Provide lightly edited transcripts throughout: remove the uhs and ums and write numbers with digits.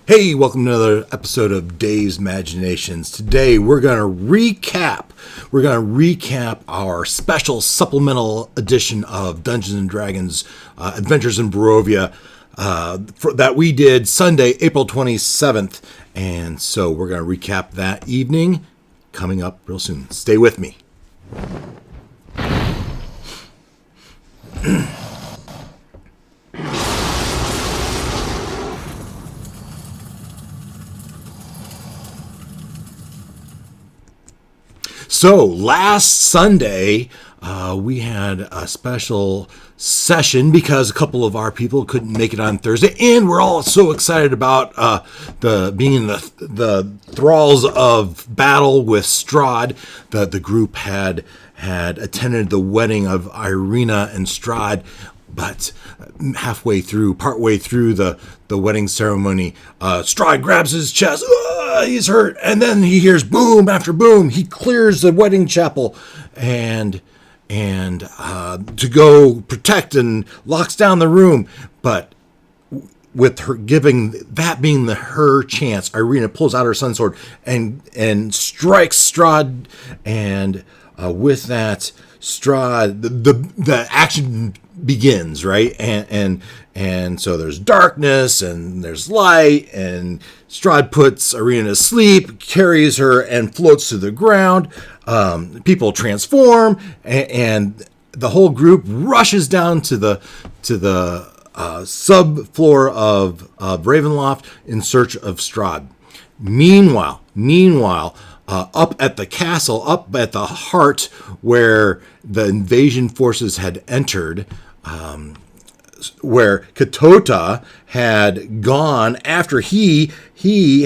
Hey, welcome to another episode of Dave's Imaginations. Today we're going to recap. Our special supplemental edition of Dungeons and Dragons Adventures in Barovia that we did Sunday, April 27th. And so we're going to recap that evening coming up real soon. Stay with me. So last Sunday, we had a special session because a couple of our people couldn't make it on Thursday, and we're all so excited about being in the thralls of battle with Strahd. The group had attended the wedding of Irina and Strahd, but partway through the wedding ceremony, Strahd grabs his chest. He's hurt, and then he hears boom after boom. He clears the wedding chapel and to go protect and locks down the room. But with her being her chance, Irina pulls out her sun sword and strikes Strahd, and with that, Strahd, the action begins, right? And so there's darkness and there's light, and Strahd puts Irina to sleep, carries her, and floats to the ground. People transform, and the whole group rushes down to the subfloor of Ravenloft in search of Strahd. Meanwhile, up at the castle, up at the heart where the invasion forces had entered, where Ketotah had gone after he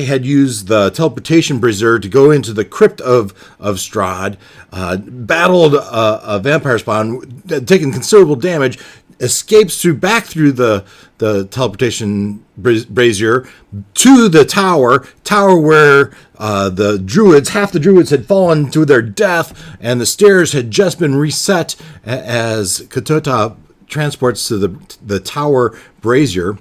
had used the teleportation brazier to go into the crypt of Strahd, battled a vampire spawn, taken considerable damage, escapes back through the teleportation brazier to the tower where half the druids had fallen to their death, and the stairs had just been reset as Ketotah transports to the tower brazier.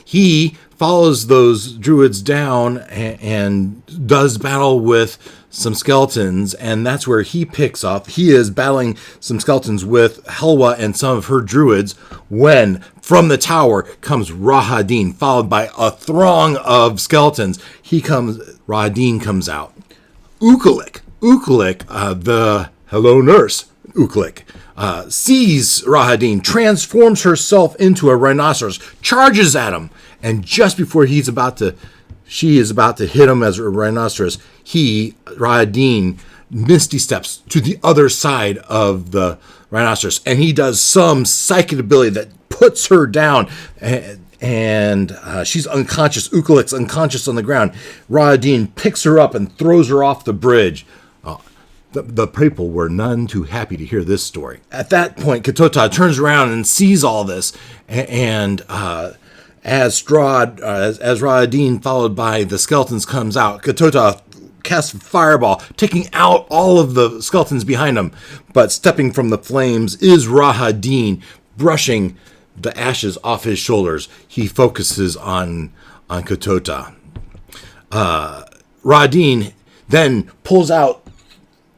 He follows those druids down and does battle with some skeletons, and that's where he picks up. He is battling some skeletons with Helwa and some of her druids when from the tower comes Rahadin, followed by a throng of skeletons. Rahadin comes out. Ukalik, the hello nurse, Ukalik, sees Rahadin, transforms herself into a rhinoceros, charges at him, and just before she is about to hit him as a rhinoceros, Rahadin, misty steps to the other side of the rhinoceros, and he does some psychic ability that puts her down, and she's unconscious. Ukalik's unconscious on the ground. Rahadin picks her up and throws her off the bridge. The people were none too happy to hear this story. At that point, Ketotah turns around and sees all this, and as Rahadin, followed by the skeletons, comes out, Ketotah casts a fireball, taking out all of the skeletons behind him. But stepping from the flames is Rahadin, brushing the ashes off his shoulders. He focuses on Ketotah. Rahadin then pulls out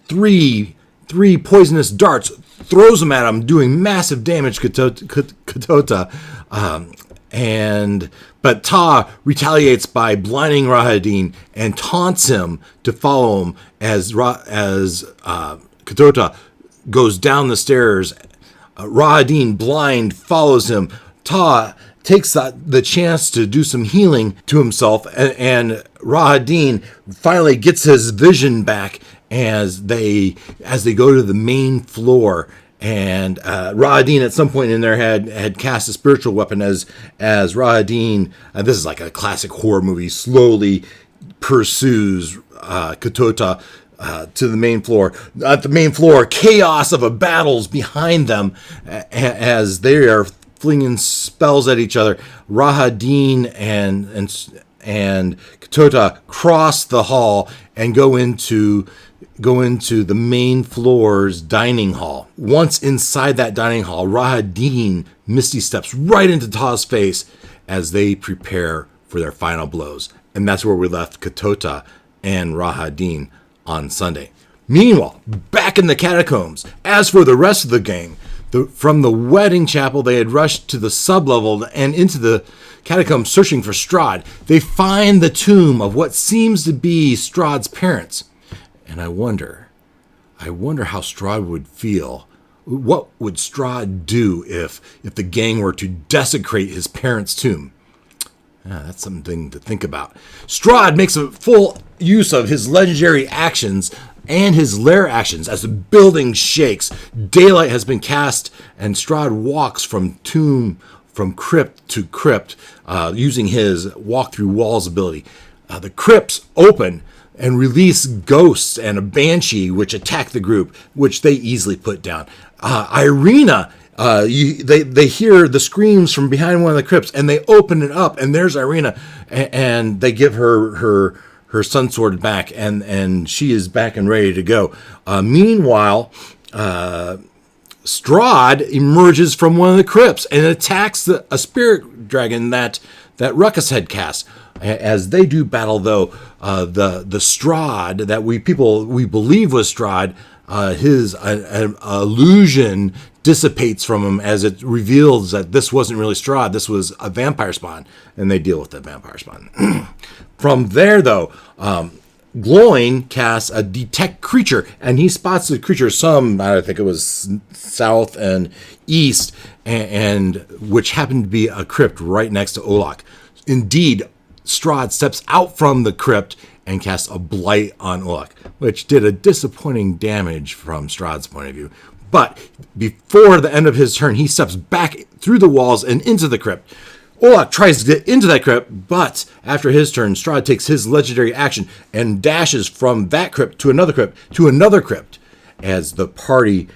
three poisonous darts, throws them at him, doing massive damage to Ketotah. But Ta retaliates by blinding Rahadin and taunts him to follow him as Ketotah goes down the stairs. Rahadin, blind, follows him. Ta takes the chance to do some healing to himself, and Rahadin finally gets his vision back as they go to the main floor. And Rahadin at some point in there had cast a spiritual weapon as Rahadin, this is like a classic horror movie, slowly pursues Ketotah to the main floor. At the main floor, chaos of a battle's behind them as they are flinging spells at each other. Rahadin and Ketotah cross the hall and go into the main floor's dining hall. Once inside that dining hall, Rahadin misty steps right into Ta's face as they prepare for their final blows. And that's where we left Ketotah and Rahadin on Sunday. Meanwhile, back in the catacombs, as for the rest of the gang, from the wedding chapel, they had rushed to the sublevel and into the catacombs searching for Strahd. They find the tomb of what seems to be Strahd's parents. And I wonder how Strahd would feel. What would Strahd do if the gang were to desecrate his parents' tomb? That's something to think about. Strahd makes a full use of his legendary actions and his lair actions as the building shakes. Daylight has been cast, and Strahd walks from crypt to crypt, using his walk through walls ability. The crypts open and release ghosts and a banshee which attack the group, which they easily put down. Irina, they hear the screams from behind one of the crypts, and they open it up, and there's Irina, and they give her sun sword back, and she is back and ready to go. Meanwhile, Strahd emerges from one of the crypts and attacks a spirit dragon that Ruckus had cast. As they do battle, though, the Strahd that we believe was Strahd, his illusion dissipates from him as it reveals that this wasn't really Strahd, this was a vampire spawn, and they deal with the vampire spawn. From there, though, Glowing casts a detect creature, and he spots the creature I think it was south and east, and which happened to be a crypt right next to Olak. Indeed, Strahd steps out from the crypt and casts a blight on Olak, which did a disappointing damage from Strahd's point of view. But before the end of his turn, he steps back through the walls and into the crypt. Olak tries to get into that crypt, but after his turn, Strahd takes his legendary action and dashes from that crypt to another crypt as the party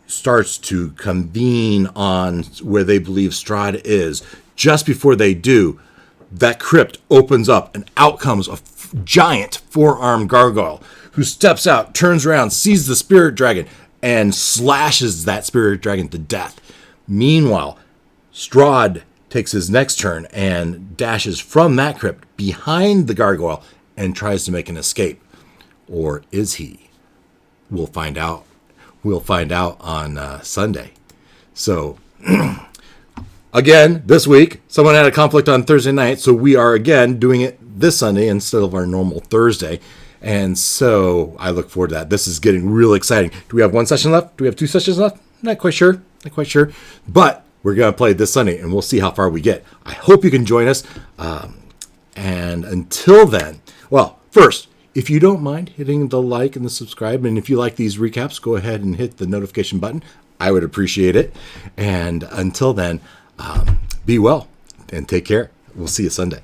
starts to convene on where they believe Strahd is. Just before they do, that crypt opens up, and out comes a giant four-armed gargoyle who steps out, turns around, sees the spirit dragon, and slashes that spirit dragon to death. Meanwhile, Strahd takes his next turn and dashes from that crypt behind the gargoyle and tries to make an escape. Or is he? We'll find out. We'll find out on Sunday. So, again, this week, someone had a conflict on Thursday night, so we are again doing it this Sunday instead of our normal Thursday. And so I look forward to that. This is getting really exciting. Do we have one session left? Do we have two sessions left? Not quite sure. But we're going to play this Sunday, and we'll see how far we get. I hope you can join us. And until then, well, first, if you don't mind hitting the like and the subscribe, and if you like these recaps, go ahead and hit the notification button. I would appreciate it. And until then, be well and take care. We'll see you Sunday.